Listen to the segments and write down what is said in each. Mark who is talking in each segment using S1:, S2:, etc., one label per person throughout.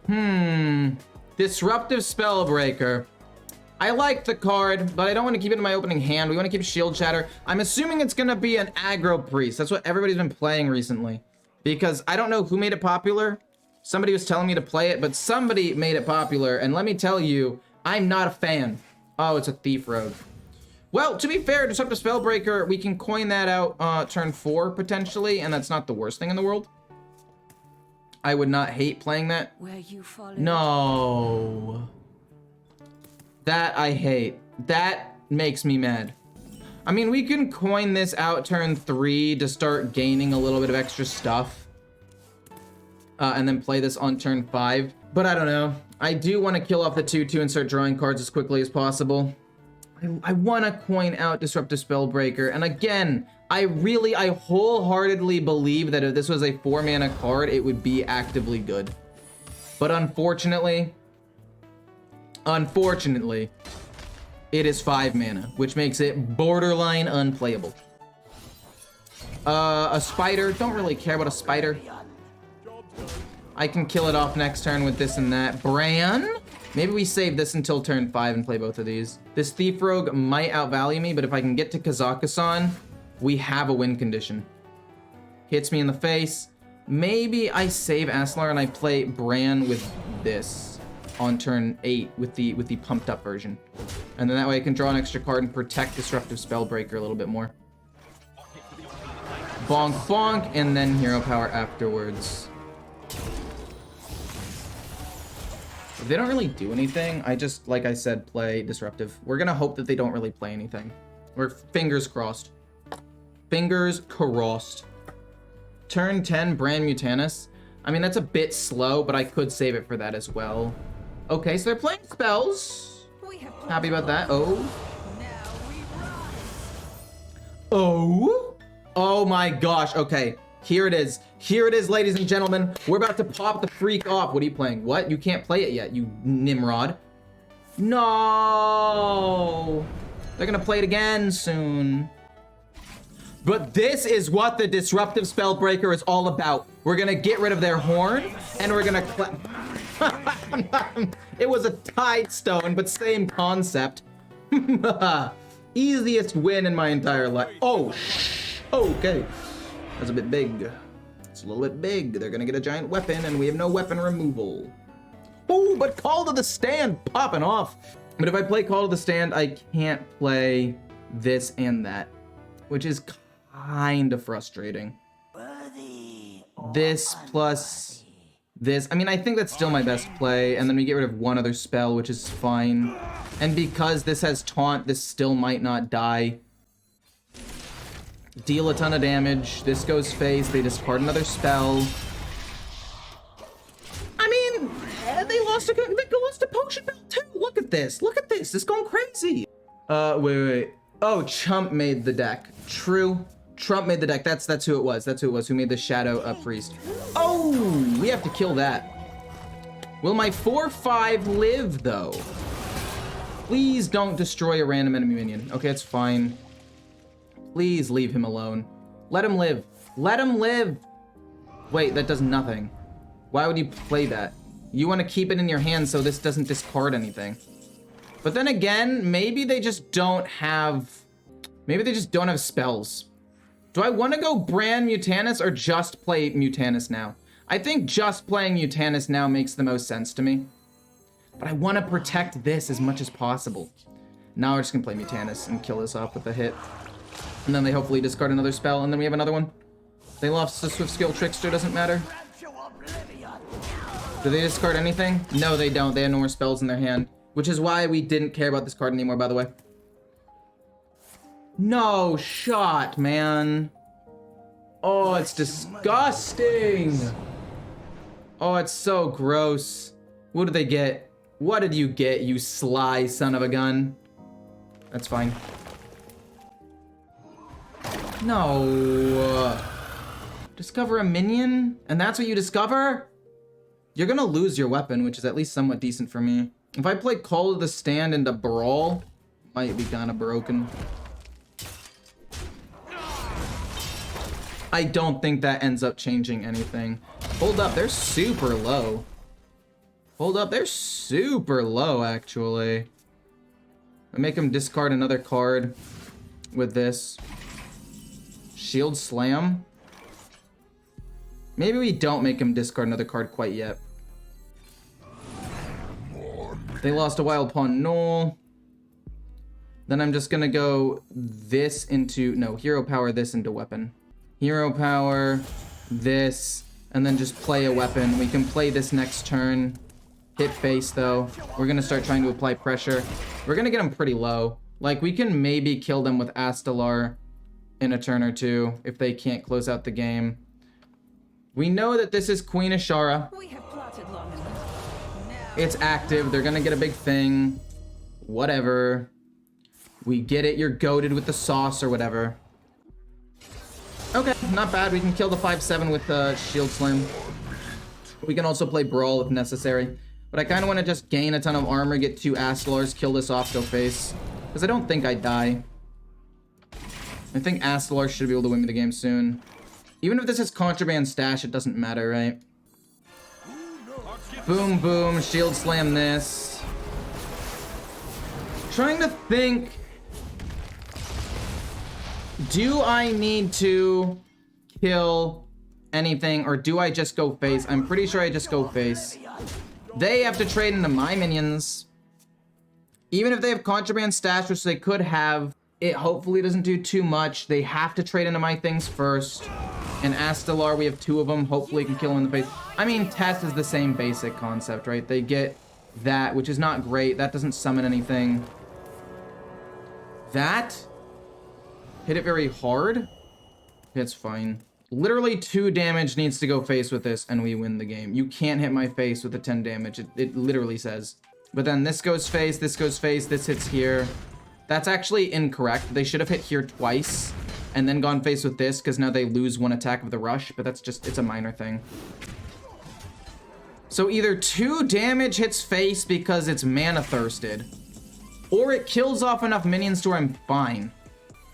S1: Disruptive Spellbreaker. I like the card, but I don't want to keep it in my opening hand. We want to keep Shield Shatter. I'm assuming it's going to be an aggro priest. That's what everybody's been playing recently. Because I don't know who made it popular. Somebody was telling me to play it, but somebody made it popular. And let me tell you, I'm not a fan. Oh, it's a Thief Rogue. Well, to be fair, Disruptive Spellbreaker, we can coin that out turn 4 potentially, and that's not the worst thing in the world. I would not hate playing that.
S2: Where you
S1: No. That I hate. That makes me mad. I mean, we can coin this out turn 3 to start gaining a little bit of extra stuff. And then play this on turn 5. But I don't know. I do want to kill off the 2/2 and start drawing cards as quickly as possible. I want to coin out Disruptive Spellbreaker. And again, I wholeheartedly believe that if this was a 4-mana card, it would be actively good. But unfortunately, it is 5 mana, which makes it borderline unplayable. A spider, don't really care about a spider. I can kill it off next turn with this and that. Bran? Maybe we save this until turn 5 and play both of these. This Thief Rogue might outvalue me, but if I can get to Kazakhstan, we have a win condition. Hits me in the face. Maybe I save Aslar and I play Bran with this on turn 8 with the pumped up version. And then that way I can draw an extra card and protect Disruptive Spellbreaker a little bit more. Bonk bonk, and then Hero Power afterwards. If they don't really do anything, I just, like I said, play Disruptive. We're gonna hope that they don't really play anything. We're fingers crossed. Fingers crossed. Turn 10, Brand Mutanus. I mean, that's a bit slow, but I could save it for that as well. Okay, so they're playing spells. Happy about that. Oh my gosh. Okay, here it is. Here it is, ladies and gentlemen. We're about to pop the freak off. What are you playing? What? You can't play it yet, you Nimrod. No. They're gonna play it again soon. But this is what the Disruptive Spellbreaker is all about. We're gonna get rid of their horn, and we're gonna It was a Tide Stone, but same concept. Easiest win in my entire life. Oh, okay. That's a bit big. It's a little bit big. They're gonna get a giant weapon, and we have no weapon removal. Oh, but Call to the Stand popping off. But if I play Call to the Stand, I can't play this and that, which is kind of frustrating. This plus this. I mean, I think that's still my best play, and then we get rid of one other spell, which is fine. And because this has Taunt, this still might not die. Deal a ton of damage. This goes face. They discard another spell. I mean, they lost a potion belt too. Look at this. Look at this. It's going crazy. Wait. Oh, Chump made the deck. True. Trump made the deck. That's who it was. That's who it was who made the Shadow Priest. Oh, we have to kill that. Will my 4/5 live though? Please don't destroy a random enemy minion. Okay, it's fine. Please leave him alone. Let him live. Let him live. Wait, that does nothing. Why would you play that? You want to keep it in your hand so this doesn't discard anything. But then again, maybe they just don't have spells. Do I want to go Brand Mutanus or just play Mutanus now? I think just playing Mutanus now makes the most sense to me. But I want to protect this as much as possible. Now we're just going to play Mutanus and kill this off with a hit. And then they hopefully discard another spell, and then we have another one. They lost the Swift Skill Trickster, doesn't matter. Do they discard anything? No, they don't. They have no more spells in their hand. Which is why we didn't care about this card anymore, by the way. No shot, man. Oh, it's disgusting. Oh, it's so gross. What did they get? What did you get, you sly son of a gun? That's fine. No. Discover a minion? And that's what you discover? You're gonna lose your weapon, which is at least somewhat decent for me. If I play Call to the Stand into Brawl, might be kind of broken. I don't think that ends up changing anything. Hold up, they're super low. Hold up, they're super low, actually. I make him discard another card with this. Shield Slam. Maybe we don't make him discard another card quite yet. They lost a Wild Pawn Null. Then I'm just gonna go this into, no, Hero Power this into weapon. Hero Power, this, and then just play a weapon. We can play this next turn. Hit face though. We're gonna start trying to apply pressure. We're gonna get them pretty low. Like, we can maybe kill them with Astalar in a turn or two if they can't close out the game. We know that this is Queen Ashara. It's active. They're gonna get a big thing. Whatever. We get it. You're goated with the sauce or whatever. Okay, not bad. We can kill the 5/7 with Shield Slam. We can also play Brawl if necessary. But I kind of want to just gain a ton of armor, get 2 Astalars, kill this off, go face. Because I don't think I die. I think Astalar should be able to win me the game soon. Even if this is Contraband Stash, it doesn't matter, right? Boom, boom, Shield Slam this. Trying to think... Do I need to kill anything, or do I just go face? I'm pretty sure I just go face. They have to trade into my minions. Even if they have Contraband Stash, which they could have, it hopefully doesn't do too much. They have to trade into my things first. And Astalar, we have 2 of them. Hopefully can kill him in the face. I mean, Test is the same basic concept, right? They get that, which is not great. That doesn't summon anything. That... Hit it very hard. It's fine. Literally 2 damage needs to go face with this, and we win the game. You can't hit my face with a 10 damage. It literally says. But then this goes face, this hits here. That's actually incorrect. They should have hit here twice, and then gone face with this, because now they lose 1 attack of the rush, but that's just, it's a minor thing. So either 2 damage hits face because it's mana thirsted, or it kills off enough minions to where I'm fine.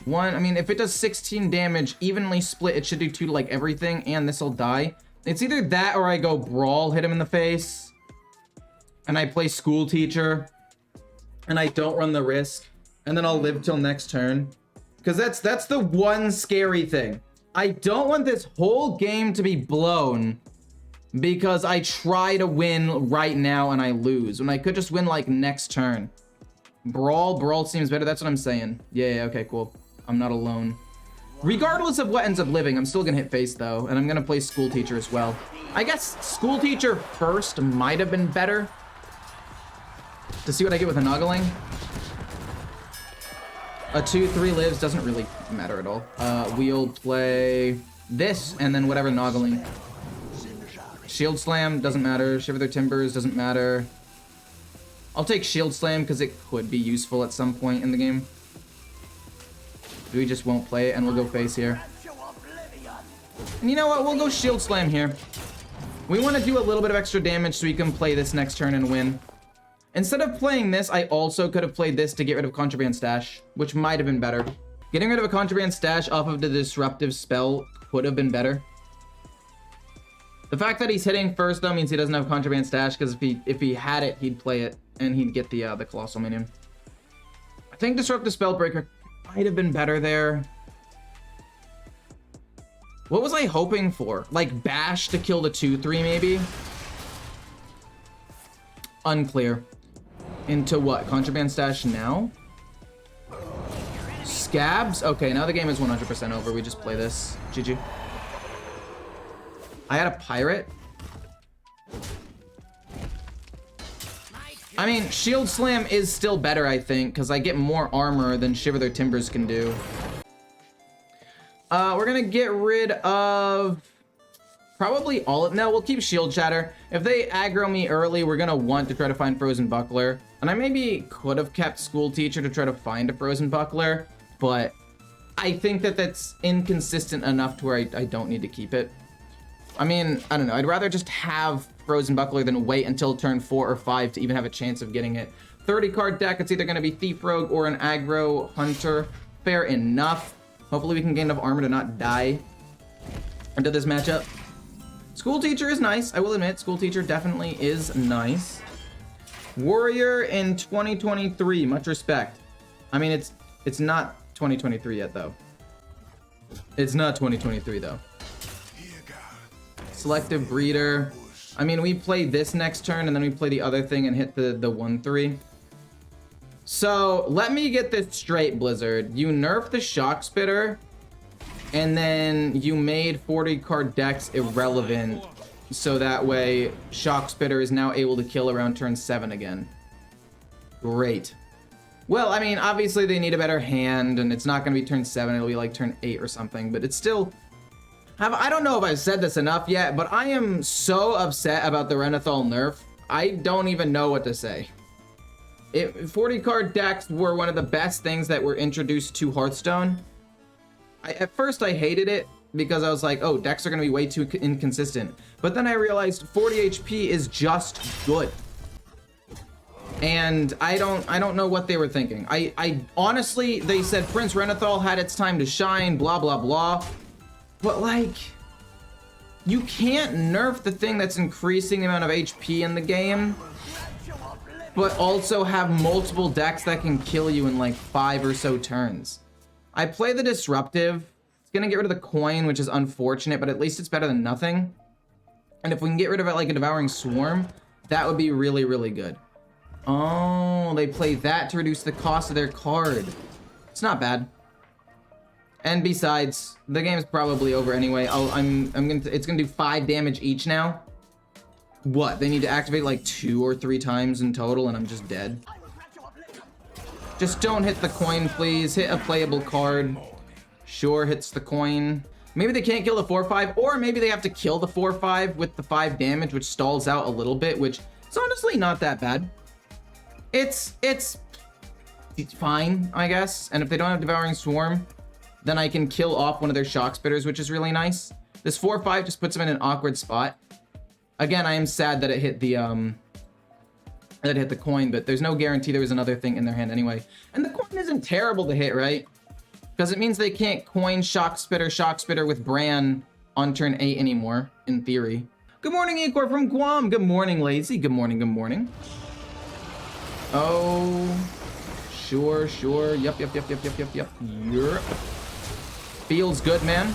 S1: I mean, if it does 16 damage, evenly split, it should do 2 to like everything, and this'll die. It's either that or I go Brawl, hit him in the face, and I play School Teacher, and I don't run the risk, and then I'll live till next turn. Because that's the one scary thing. I don't want this whole game to be blown because I try to win right now and I lose, when I could just win like next turn. Brawl seems better, that's what I'm saying. Yeah, okay, cool. I'm not alone. Regardless of what ends up living, I'm still gonna hit face though, and I'm gonna play School Teacher as well. I guess School Teacher first might have been better to see what I get with a Noggling. A 2/3 lives doesn't really matter at all. We'll play this and then whatever Noggling. Shield Slam doesn't matter. Shiver Their Timbers doesn't matter. I'll take Shield Slam because it could be useful at some point in the game. We just won't play it, and we'll go face here. And you know what? We'll go Shield Slam here. We want to do a little bit of extra damage so we can play this next turn and win. Instead of playing this, I also could have played this to get rid of Contraband Stash, which might have been better. Getting rid of a Contraband Stash off of the disruptive spell could have been better. The fact that he's hitting first, though, means he doesn't have Contraband Stash, because if he had it, he'd play it, and he'd get the Colossal Minion. I think Disruptive Spellbreaker might have been better there. What was I hoping for? Like Bash to kill the 2/3 maybe? Unclear. Into what? Contraband Stash now? Scabs? Okay, now the game is 100% over. We just play this. GG. I had a Pirate. I mean, Shield Slam is still better, I think, because I get more armor than Shiver Their Timbers can do. We're gonna get rid of probably all of... No, we'll keep Shield Shatter. If they aggro me early, we're gonna want to try to find Frozen Buckler. And I maybe could have kept School Teacher to try to find a Frozen Buckler, but I think that that's inconsistent enough to where I don't need to keep it. I mean, I don't know. I'd rather just have Frozen Buckler than wait until turn 4 or 5 to even have a chance of getting it. 30-card deck. It's either going to be Thief Rogue or an Aggro Hunter. Fair enough. Hopefully we can gain enough armor to not die into this matchup. School Teacher is nice. I will admit, School Teacher definitely is nice. Warrior in 2023, much respect. I mean, it's not 2023 yet, though. It's not 2023, though. Selective Breeder. I mean, we play this next turn, and then we play the other thing and hit the 1/3. So, let me get this straight, Blizzard. You nerfed the Shock Spitter, and then you made 40-card decks irrelevant, so that way Shock Spitter is now able to kill around turn 7 again. Great. Well, I mean, obviously they need a better hand, and it's not going to be turn 7, it'll be like turn 8 or something, but it's still... I don't know if I've said this enough yet, but I am so upset about the Renathal nerf. I don't even know what to say. 40-card decks were one of the best things that were introduced to Hearthstone. At first I hated it because I was like, oh, decks are going to be way too inconsistent. But then I realized 40 HP is just good. And I don't know what they were thinking. I honestly, they said Prince Renathal had its time to shine, blah, blah, blah. But like, you can't nerf the thing that's increasing the amount of HP in the game, but also have multiple decks that can kill you in like 5 or so turns. I play the Disruptive. It's gonna get rid of the coin, which is unfortunate, but at least it's better than nothing. And if we can get rid of it like a Devouring Swarm, that would be really, really good. Oh, they play that to reduce the cost of their card. It's not bad. And besides, the game's probably over anyway. It's gonna do 5 damage each now. What? They need to activate like 2 or 3 times in total, and I'm just dead. Just don't hit the coin, please. Hit a playable card. Sure, hits the coin. Maybe they can't kill the 4/5, or maybe they have to kill the 4/5 with the 5 damage, which stalls out a little bit, which is honestly not that bad. It's fine, I guess. And if they don't have Devouring Swarm, then I can kill off one of their Shock Spitters, which is really nice. This 4/5 just puts them in an awkward spot. Again, I am sad that it hit the coin, but there's no guarantee there was another thing in their hand anyway. And the coin isn't terrible to hit, right? Because it means they can't coin Shock Spitter with Bran on turn 8 anymore, in theory. Good morning, Ecore from Guam. Good morning, Lazy. Good morning, good morning. Oh, sure. Yep. Feels good, man.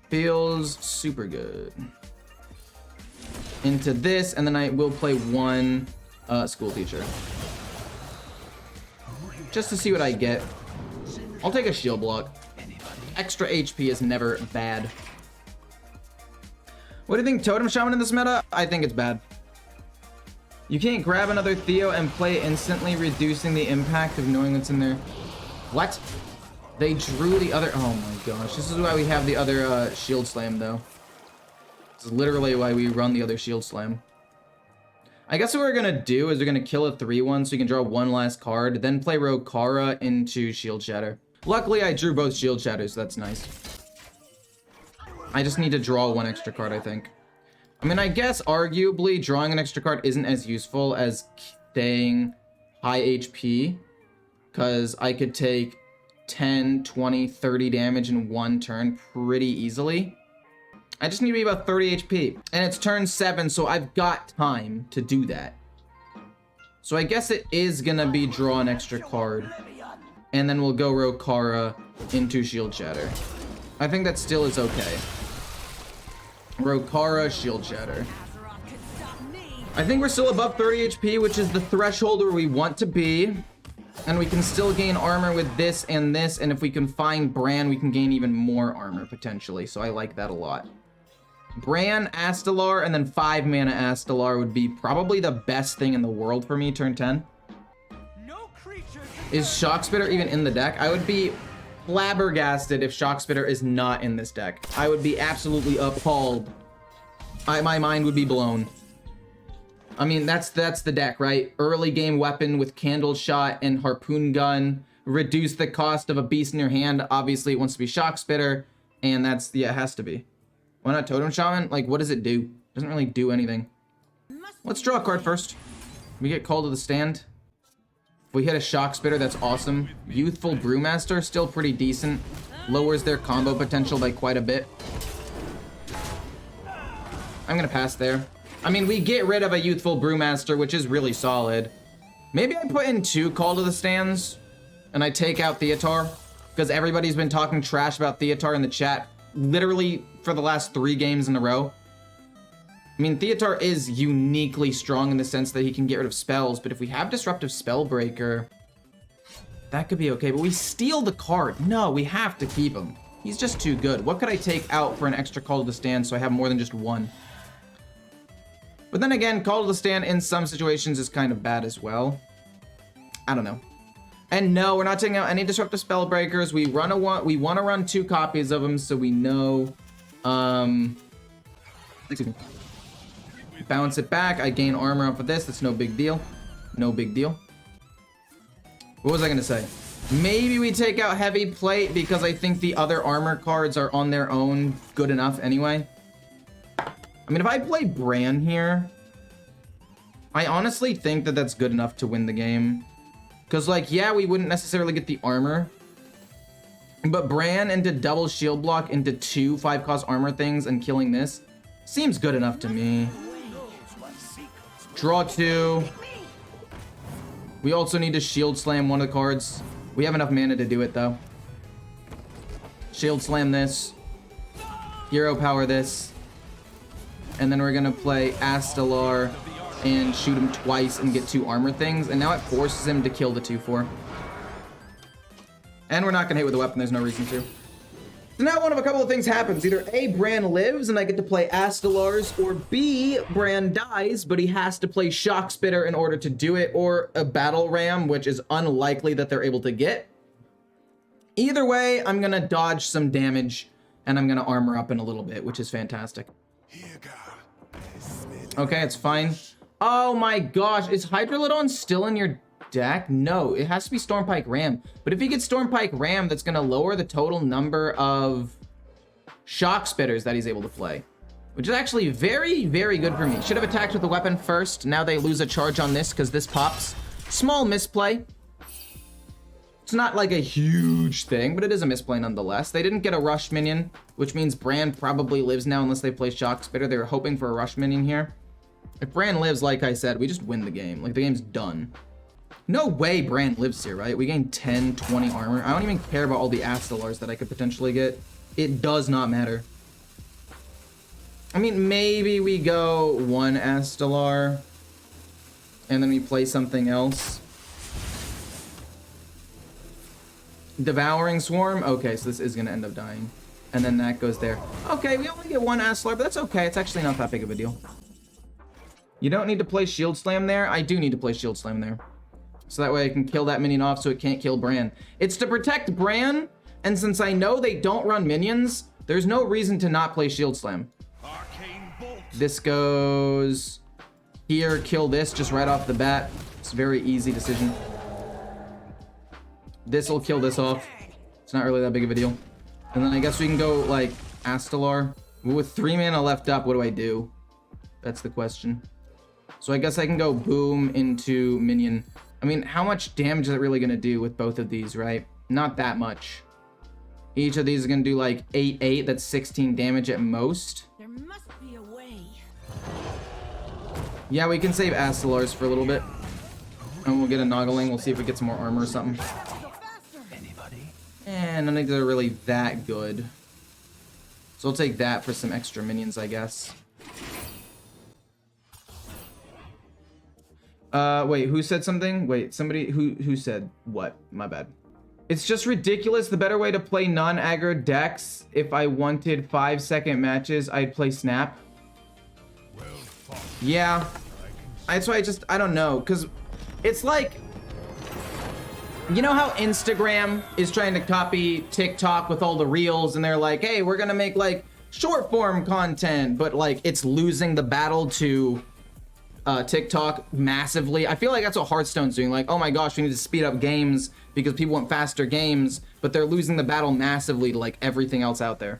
S1: Feels super good. Into this, and then I will play one School Teacher. Just to see what I get. I'll take a shield block. Extra HP is never bad. What do you think, Totem Shaman in this meta? I think it's bad. You can't grab another Theo and play it instantly, reducing the impact of knowing what's in there. What? They drew the other... Oh my gosh. This is why we have the other Shield Slam, though. This is literally why we run the other Shield Slam. I guess what we're going to do is we're going to kill a 3/1 so we can draw one last card, then play Rogue Kara into Shield Shatter. Luckily, I drew both Shield Shatters, so that's nice. I just need to draw one extra card, I think. I mean, I guess arguably drawing an extra card isn't as useful as staying high HP, because I could take 10, 20, 30 damage in one turn pretty easily. I just need to be about 30 HP, and it's turn 7, so I've got time to do that. So I guess it is gonna be draw an extra card, and then we'll go Rogue Kara into Shield Shatter. I think that still is okay. Rogue Kara, Shield Shatter. I think we're still above 30 HP, which is the threshold where we want to be. And we can still gain armor with this, and if we can find Bran, we can gain even more armor, potentially. So I like that a lot. Bran, Astalar, and then 5 mana Astalar would be probably the best thing in the world for me, turn 10. Is Shock Spitter even in the deck? I would be flabbergasted if Shock Spitter is not in this deck. I would be absolutely appalled. My mind would be blown. I mean, that's the deck, right? Early game weapon with Candle Shot and Harpoon Gun. Reduce the cost of a beast in your hand. Obviously, it wants to be Shock Spitter. And that's, yeah, it has to be. Why not Totem Shaman? Like, what does it do? It doesn't really do anything. Let's draw a card first. We get called to the stand. If we hit a Shock Spitter, that's awesome. Youthful Brewmaster, still pretty decent. Lowers their combo potential by quite a bit. I'm gonna pass there. I mean, we get rid of a Youthful Brewmaster, which is really solid. Maybe I put in 2 Call to the Stands, and I take out Theotar, because everybody's been talking trash about Theotar in the chat, literally for the last 3 games in a row. I mean, Theotar is uniquely strong in the sense that he can get rid of spells, but if we have Disruptive Spellbreaker, that could be okay, but we steal the card. No, we have to keep him. He's just too good. What could I take out for an extra Call to the Stand so I have more than just 1? But then again, Call to the Stand in some situations is kind of bad as well. I don't know. And no, we're not taking out any Disruptive Spellbreakers. We want to run 2 copies of them so we know. Excuse me. Bounce it back. I gain armor off of this. That's no big deal. No big deal. What was I gonna say? Maybe we take out Heavy Plate because I think the other armor cards are on their own good enough anyway. I mean, if I play Bran here, I honestly think that that's good enough to win the game. Because, like, yeah, we wouldn't necessarily get the armor, but Bran into double shield block into 2 5-cost armor things and killing this seems good enough to me. Draw 2. We also need to shield slam one of the cards. We have enough mana to do it, though. Shield slam this. Hero power this. And then we're gonna play Astalar and shoot him twice and get 2 armor things. And now it forces him to kill the 2/4. And we're not gonna hit with a weapon, there's no reason to. So now one of a couple of things happens. Either A, Bran lives and I get to play Astalars, or B, Bran dies, but he has to play Shock Spitter in order to do it, or a Battle Ram, which is unlikely that they're able to get. Either way, I'm gonna dodge some damage and I'm gonna armor up in a little bit, which is fantastic. Okay, it's fine. Oh my gosh, is Hydrolodon still in your deck? No, it has to be Stormpike Ram. But if he gets Stormpike Ram, that's gonna lower the total number of Shock Spitters that he's able to play, which is actually very, very good for me. Should have attacked with the weapon first. Now they lose a charge on this because this pops. Small misplay. It's not like a huge thing, but it is a misplay nonetheless. They didn't get a rush minion, which means Bran probably lives now unless they play Shock Spitter. They were hoping for a rush minion here. If Bran lives, like I said, we just win the game. Like, the game's done. No way Bran lives here, right? We gain 10, 20 armor. I don't even care about all the Astalars that I could potentially get. It does not matter. I mean, maybe we go 1 Astalar and then we play something else. Devouring Swarm? Okay, so this is going to end up dying. And then that goes there. Okay, we only get 1 Astalar, but that's okay. It's actually not that big of a deal. You don't need to play Shield Slam there. I do need to play Shield Slam there. So that way I can kill that minion off so it can't kill Bran. It's to protect Bran, and since I know they don't run minions, there's no reason to not play Shield Slam. This goes here, kill this just right off the bat. It's a very easy decision. This will kill this off. It's not really that big of a deal. And then I guess we can go like Astalar. With 3 mana left up, what do I do? That's the question. So I guess I can go boom into minion. I mean, how much damage is it really going to do with both of these, right? Not that much. Each of these is going to do like 8, that's 16 damage at most.
S2: There must be a way.
S1: Yeah, we can save Astalars for a little bit. And we'll get a Noggling. We'll see if it gets more armor or something. And none of these are really that good. So we'll take that for some extra minions, I guess. Wait, who said something? Wait, somebody who said what? My bad. It's just ridiculous. The better way to play non-aggro decks, if I wanted 5-second matches, I'd play Snap. Yeah. That's why I don't know, because it's like, you know how Instagram is trying to copy TikTok with all the reels, and they're like, hey, we're gonna make like short form content, but like it's losing the battle to TikTok massively. I feel like that's what Hearthstone's doing. Like, oh my gosh, we need to speed up games because people want faster games, but they're losing the battle massively to like everything else out there.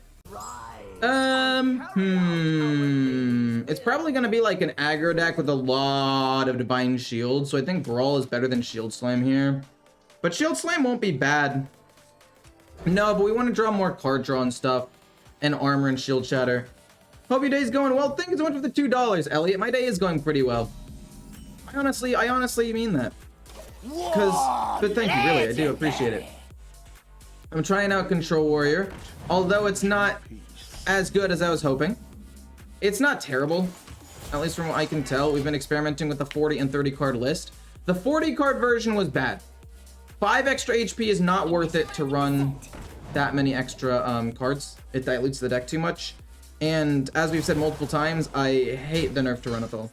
S1: It's probably gonna be like an aggro deck with a lot of Divine Shield, so I think Brawl is better than Shield Slam here. But Shield Slam won't be bad. No, but we want to draw more card draw and stuff, and armor and shield shatter. Hope your day's going well. Thank you so much for the $2, Elliot. My day is going pretty well. I honestly mean that. But thank you, really. I do appreciate it. I'm trying out Control Warrior, although it's not as good as I was hoping. It's not terrible, at least from what I can tell. We've been experimenting with the 40 and 30 card list. The 40 card version was bad. 5 extra HP is not worth it to run that many extra cards. It dilutes the deck too much. And as we've said multiple times, I hate the nerf to Renathal.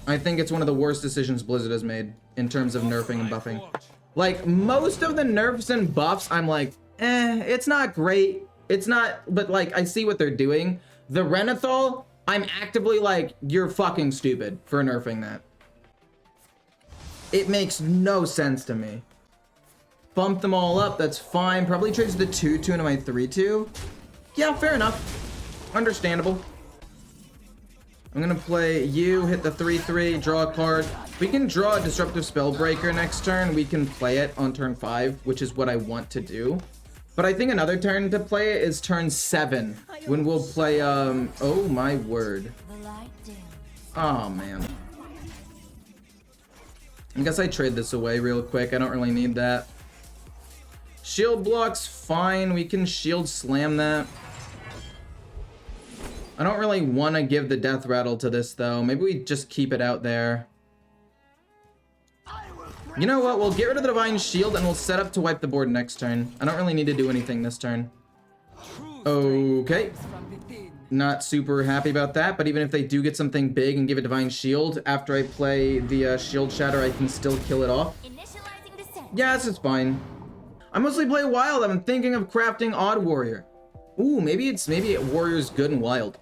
S1: I think it's one of the worst decisions Blizzard has made in terms of nerfing and buffing. Like, most of the nerfs and buffs, I'm like, it's not great. It's not, but like, I see what they're doing. The Renathal, I'm actively like, you're fucking stupid for nerfing that. It makes no sense to me. Bump them all up, that's fine. Probably trades the 2-2 into my 3-2. Yeah, fair enough. Understandable. I'm gonna play you, hit the 3-3, draw a card. We can draw a Disruptive Spellbreaker next turn. We can play it on turn 5, which is what I want to do. But I think another turn to play it is turn 7, when we'll play, oh my word. Oh man. I guess I trade this away real quick. I don't really need that. Shield block's fine. We can shield slam that. I don't really want to give the death rattle to this though. Maybe we just keep it out there. You know what? We'll get rid of the Divine Shield and we'll set up to wipe the board next turn. I don't really need to do anything this turn. Okay. Not super happy about that, but even if they do get something big and give a Divine Shield, after I play the Shield Shatter, I can still kill it off. Yeah, this is fine. I mostly play Wild. I'm thinking of crafting Odd Warrior. Ooh, maybe Warrior's good and Wild.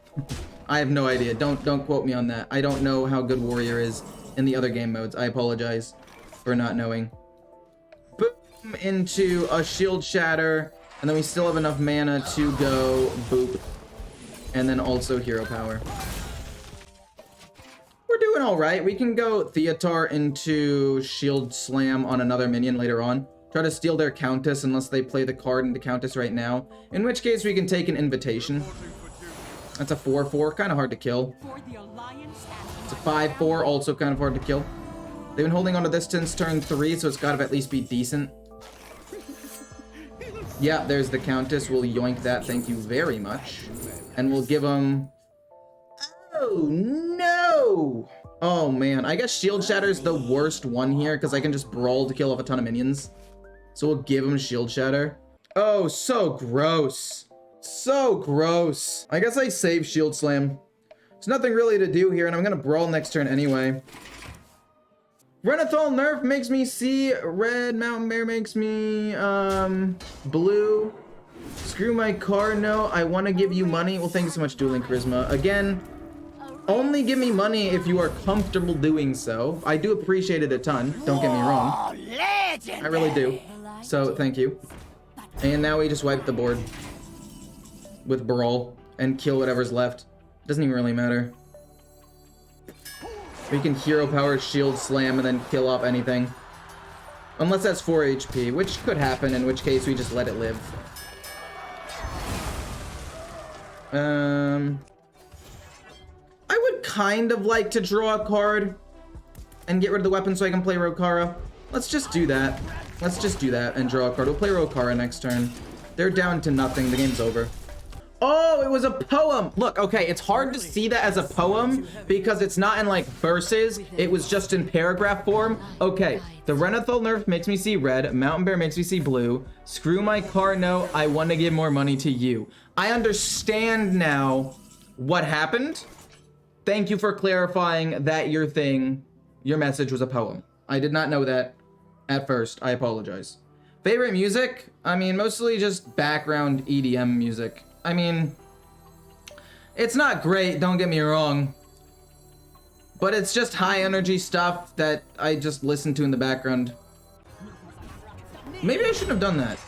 S1: I have no idea. Don't quote me on that. I don't know how good Warrior is in the other game modes. I apologize for not knowing. Boom into a Shield Shatter, and then we still have enough mana to go boop, and then also Hero Power. We're doing all right. We can go Theatar into Shield Slam on another minion later on. Try to steal their Countess unless they play the card into Countess right now. In which case we can take an Invitation. That's a 4-4, kind of hard to kill. It's a 5-4, also kind of hard to kill. They've been holding on to this since turn 3, so it's got to at least be decent. Yeah, there's the Countess. We'll yoink that, thank you very much. And we'll give them... Oh, no! Oh, man. I guess Shield Shatter's the worst one here, because I can just Brawl to kill off a ton of minions. So we'll give him Shield Shatter. Oh, so gross. So gross. I guess I save Shield Slam. There's nothing really to do here, and I'm gonna Brawl next turn anyway. Renathal nerf makes me see red. Mountain Bear makes me, blue. Screw my car. No, I want to give you money. Well, thank you so much, Dueling Charisma. Again, only give me money if you are comfortable doing so. I do appreciate it a ton. Don't get me wrong. I really do. So, thank you. And now we just wipe the board with Brawl and kill whatever's left. Doesn't even really matter. We can Hero Power, Shield Slam, and then kill off anything. Unless that's 4 HP, which could happen, in which case we just let it live. I would kind of like to draw a card and get rid of the weapon so I can play Rokara. Let's just do that. Let's just do that and draw a card. We'll play Rokara next turn. They're down to nothing. The game's over. Oh, it was a poem. Look, okay, it's hard to see that as a poem because it's not in, like, verses. It was just in paragraph form. Okay, the Renathal nerf makes me see red. Mountain Bear makes me see blue. Screw my car, no. I want to give more money to you. I understand now what happened. Thank you for clarifying that your message was a poem. I did not know that at first. I apologize. Favorite music? I mean, mostly just background EDM music. I mean, it's not great, don't get me wrong, but it's just high energy stuff that I just listen to in the background. Maybe I shouldn't have done that.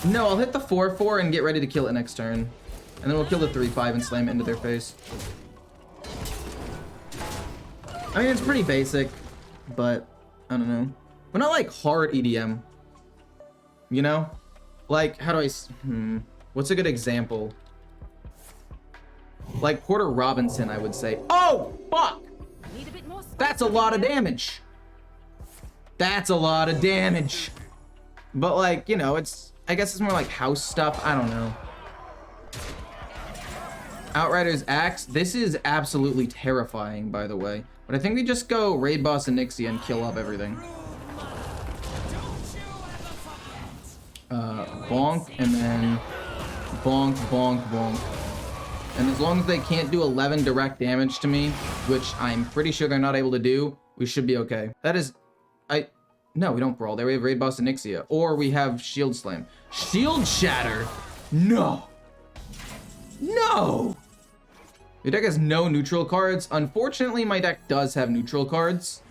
S1: No, I'll hit the 4-4 and get ready to kill it next turn. And then we'll kill the 3-5 and slam it into their face. I mean, it's pretty basic, but I don't know. But not like hard EDM. You know? Like, how do I... What's a good example? Like Porter Robinson, I would say. Oh, fuck! That's a lot of damage. That's a lot of damage. But like, you know, I guess it's more like house stuff. I don't know. Outrider's Axe. This is absolutely terrifying, by the way. But I think we just go Raid Boss and Nixia and kill up everything. Bonk, and then bonk, bonk, bonk. And as long as they can't do 11 direct damage to me, which I'm pretty sure they're not able to do, we should be okay. That is... No, we don't Brawl. There we have Raid Boss and Nixia. Or we have Shield Slam. Shield Shatter? No! No! Your deck has no neutral cards. Unfortunately, my deck does have neutral cards.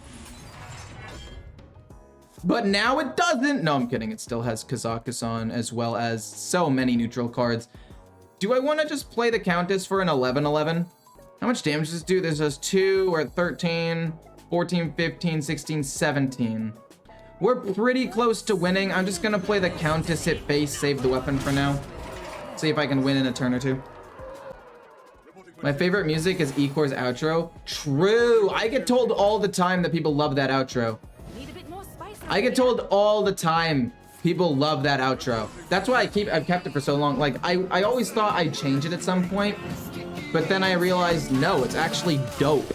S1: But now it doesn't. No, I'm kidding. It still has Kazakhstan as well as so many neutral cards. Do I want to just play the Countess for an 11-11? How much damage does this do? This does 2. We're at 13, 14, 15, 16, 17. We're pretty close to winning. I'm just going to play the Countess, hit face, save the weapon for now. See if I can win in a turn or two. My favorite music is Ecore's outro. True. I get told all the time that people love that outro. I get told all the time people love that outro. That's why I've kept it for so long. Like, I always thought I'd change it at some point, but then I realized, no, it's actually dope.